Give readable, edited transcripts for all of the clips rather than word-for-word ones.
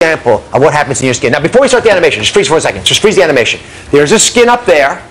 example of what happens in your skin. Now, before we start the animation, just freeze for a second. Just freeze the animation. There's a skin up there,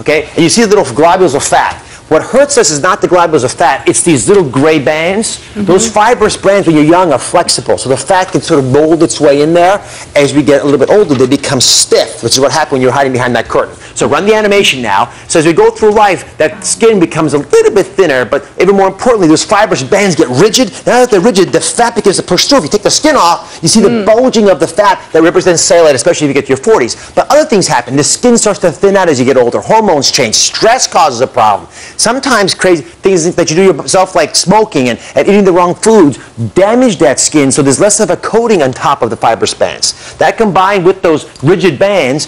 okay? And you see the little globules of fat. What hurts us is not the globules of fat, it's these little gray bands. Those fibrous bands when you're young are flexible, so the fat can sort of mold its way in there. As we get a little bit older, they become stiff, which is what happens when you're hiding behind that curtain. So run the animation now. So as we go through life, that skin becomes a little bit thinner, but even more importantly, those fibrous bands get rigid. Now that they're rigid, the fat begins to push through. If you take the skin off, you see the bulging of the fat that represents cellulite, especially if you get to your 40s. But other things happen. The skin starts to thin out as you get older. Hormones change. Stress causes a problem. Sometimes crazy things that you do yourself, like smoking and eating the wrong foods, damage that skin so there's less of a coating on top of the fibrous bands. That combined with those rigid bands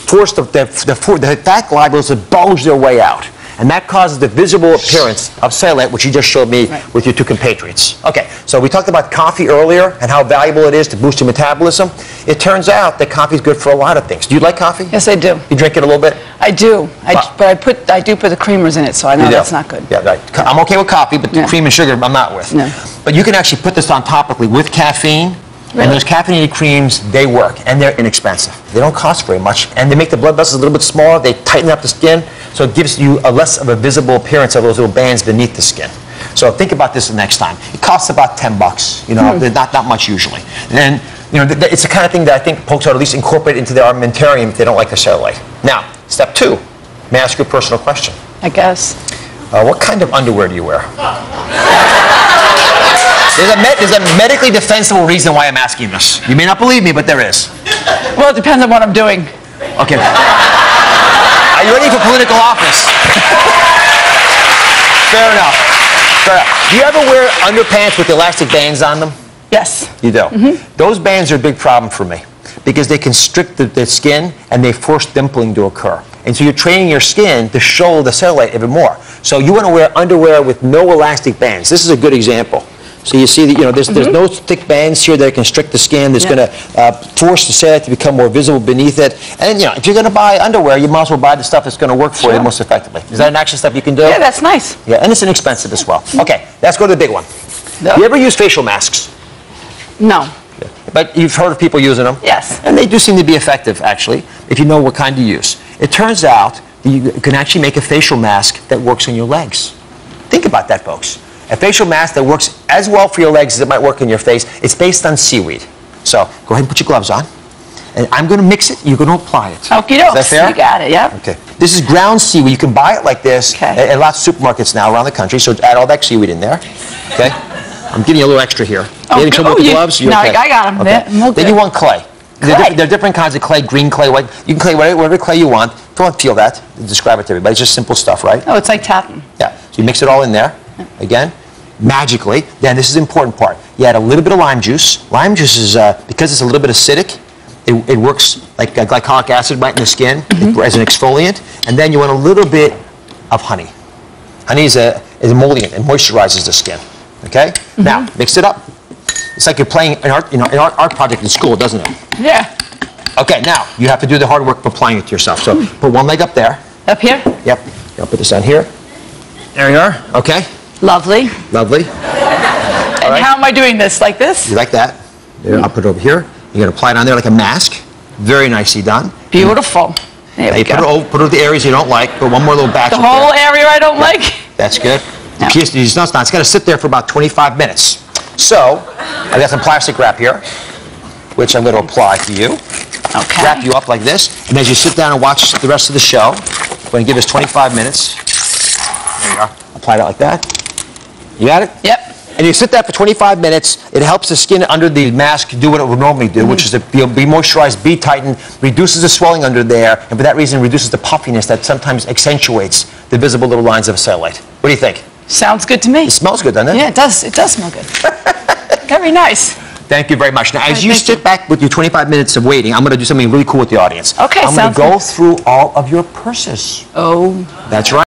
force the fat globules to bulge their way out. And that causes the visible appearance of cellulite, which you just showed me with your two compatriots. Okay, so we talked about coffee earlier and how valuable it is to boost your metabolism. It turns out that coffee is good for a lot of things. Do you like coffee? Yes, I do. You drink it a little bit? I do. But I do put the creamers in it, so I know that's not good. Yeah, right. I'm okay with coffee, but the cream and sugar I'm not with. No. But you can actually put this on topically with caffeine. Really? And those caffeinated creams, they work, and they're inexpensive. They don't cost very much, and they make the blood vessels a little bit smaller. They tighten up the skin, so it gives you a less of a visible appearance of those little bands beneath the skin. So think about this the next time. It costs about $10. You know, not much usually. And you know, it's the kind of thing that I think folks ought to at least incorporate into their armamentarium if they don't like the cellulite. Now, step 2. May I ask you a personal question? I guess. What kind of underwear do you wear? There's a medically defensible reason why I'm asking this. You may not believe me, but there is. Well, it depends on what I'm doing. Okay. Are you ready for political office? Fair enough. Fair enough. Do you ever wear underpants with elastic bands on them? Yes. You do? Those bands are a big problem for me because they constrict the skin and they force dimpling to occur. And so you're training your skin to show the cellulite even more. So you want to wear underwear with no elastic bands. This is a good example. So you see that, you know, there's no thick bands here that constrict the skin. That's going to force the cellulite to become more visible beneath it. And, you know, if you're going to buy underwear, you might as well buy the stuff that's going to work for you most effectively. Is that an action stuff you can do? Yeah, that's nice. Yeah, and it's inexpensive as well. Okay, let's go to the big one. No. You ever use facial masks? No. Yeah. But you've heard of people using them? Yes. And they do seem to be effective, actually, if you know what kind to use. It turns out that you can actually make a facial mask that works on your legs. Think about that, folks. A facial mask that works as well for your legs as it might work in your face. It's based on seaweed. So go ahead and put your gloves on. And I'm going to mix it. You're going to apply it. Okie dokes. Is that fair? You got it, yeah. Okay. This is ground seaweed. You can buy it like this at lots of supermarkets now around the country. So add all that seaweed in there. Okay. I'm giving you a little extra here. You having trouble with the gloves? No, okay? I got them. Okay. Then you want clay. There are different kinds of clay, green clay, white. You can clay whatever clay you want. Don't feel that. Describe it to everybody. It's just simple stuff, right? Oh, it's like tapping. Yeah. So you mix it all in there. Again. Magically, then this is the important part. You add a little bit of lime juice. Lime juice is, because it's a little bit acidic, it works like glycolic acid right in the skin as an exfoliant. And then you want a little bit of honey. Honey is an emollient. It moisturizes the skin. Okay? Now, mix it up. It's like you're playing an art project in school, doesn't it? Yeah. Okay, now, you have to do the hard work of applying it to yourself. So put one leg up there. Up here? Yep. I'll put this on here. There you are. Okay. Lovely. Lovely. And how am I doing this? Like this? You like that? There, I'll put it over here. You're going to apply it on there like a mask. Very nicely done. Beautiful. There we go. Put it over the areas you don't like. Put one more little batch The whole area I don't like? That's good. No. It's got to sit there for about 25 minutes. So, I've got some plastic wrap here, which I'm going to apply to you. Okay. Wrap you up like this. And as you sit down and watch the rest of the show, I'm going to give us 25 minutes. There you are. Apply that like that. You got it? Yep. And you sit there for 25 minutes. It helps the skin under the mask do what it would normally do, which is to be moisturized, be tightened, reduces the swelling under there, and for that reason reduces the puffiness that sometimes accentuates the visible little lines of cellulite. What do you think? Sounds good to me. It smells good, doesn't it? Yeah, it does. It does smell good. Very nice. Thank you very much. Now, as you sit back with your 25 minutes of waiting, I'm going to do something really cool with the audience. Okay, I'm going to go through all of your purses. Oh. That's right.